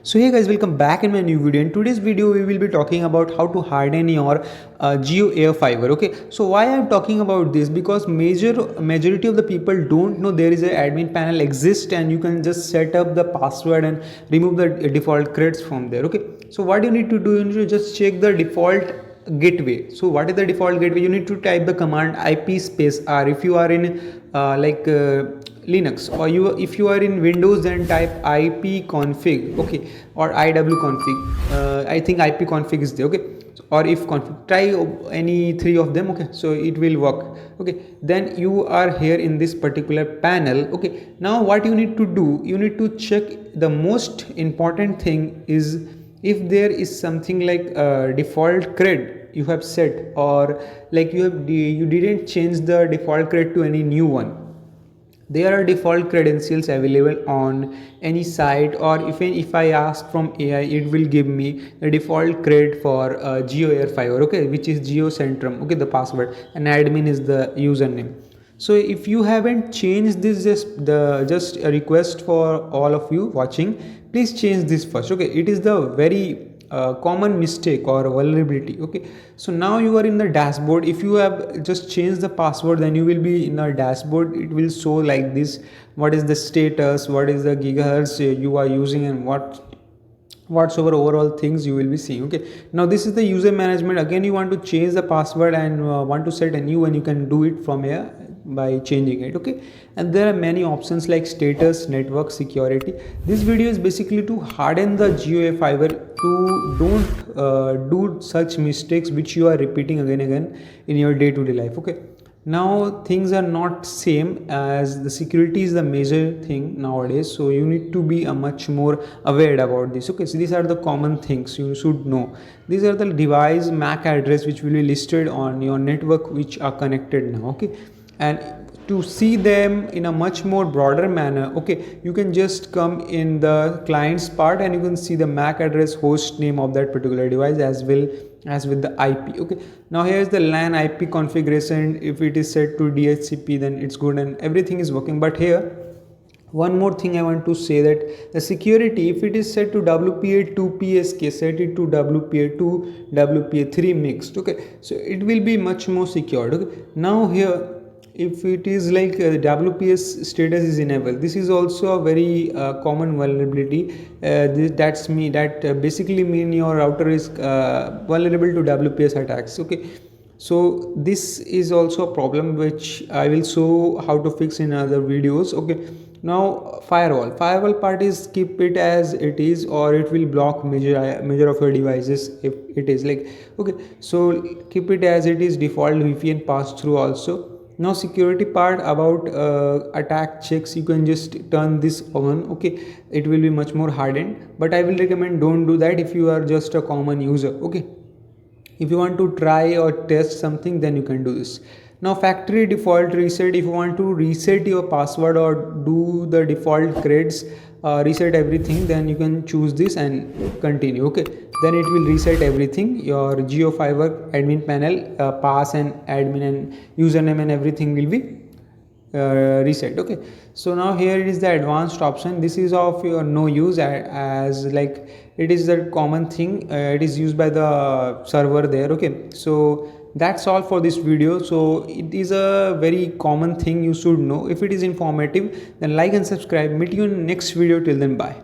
So hey guys, welcome back in my new video. In today's video we will be talking about how to harden your Jio AirFiber. Okay, so why I'm talking about this, because majority of the people don't know there is an admin panel exists and you can just set up the password and remove the default creds from there. Okay, so what you need to do, you need to just check the default gateway. So what is the default gateway? You need to type the command IP space R if you are in Linux, or if you are in Windows, then type ipconfig, okay, or iwconfig. I think ipconfig is there, okay, or if config, try any three of them, okay, so it will work. Okay, then you are here in this particular panel. Okay, now what you need to do, you need to check the most important thing is if there is something like default cred you have set, or like you didn't change the default cred to any new one. There are default credentials available on any site, or if I ask from AI, it will give me the default cred for Jio AirFiber, okay, which is Jio Centrum, okay, the password, and admin is the username. So if you haven't changed this, just a request for all of you watching, please change this first. Okay, it is the very common mistake or vulnerability. Okay, so now you are in the dashboard. If you have just changed the password, then you will be in the dashboard. It will show like this: what is the status, what is the gigahertz you are using, and whatsoever overall things you will be seeing. Okay, now this is the user management. Again, you want to change the password and want to set a new one, you can do it from here by changing it. Okay, and there are many options like status, network, security. This video is basically to harden the JioFi to don't do such mistakes which you are repeating again in your day-to-day life. Okay, now things are not same, as the security is the major thing nowadays, so you need to be much more aware about this. Okay, so these are the common things you should know. These are the device MAC address which will be listed on your network which are connected now. Okay, and to see them in a much more broader manner, okay, you can just come in the clients part and you can see the MAC address, host name of that particular device, as well as with the IP. Okay, now here's the LAN IP configuration. If it is set to DHCP, then it's good and everything is working. But here one more thing I want to say, that the security, if it is set to WPA2 PSK, set it to WPA2 WPA3 mixed. Okay, so it will be much more secured. Okay, now here if it is like WPS status is enabled, this is also a very common vulnerability. That basically mean your router is vulnerable to WPS attacks. Okay, so this is also a problem which I will show how to fix in other videos. Okay, now firewall part is keep it as it is, or it will block major of your devices if it is like. Okay, so keep it as it is, default VPN pass through also. Now security part about attack checks, you can just turn this on. Okay, it will be much more hardened, but I will recommend don't do that if you are just a common user. Okay, if you want to try or test something, then you can do this. Now factory default reset, if you want to reset your password or do the default creds, reset everything, then you can choose this and continue. Okay, then it will reset everything, your JioFiber admin panel, pass and admin and username and everything will be reset. Okay, so now here it is the advanced option. This is of your no use, as like it is the common thing, it is used by the server there. Okay, so that's all for this video. So it is a very common thing you should know. If it is informative, then like and subscribe. Meet you in next video. Till then, bye.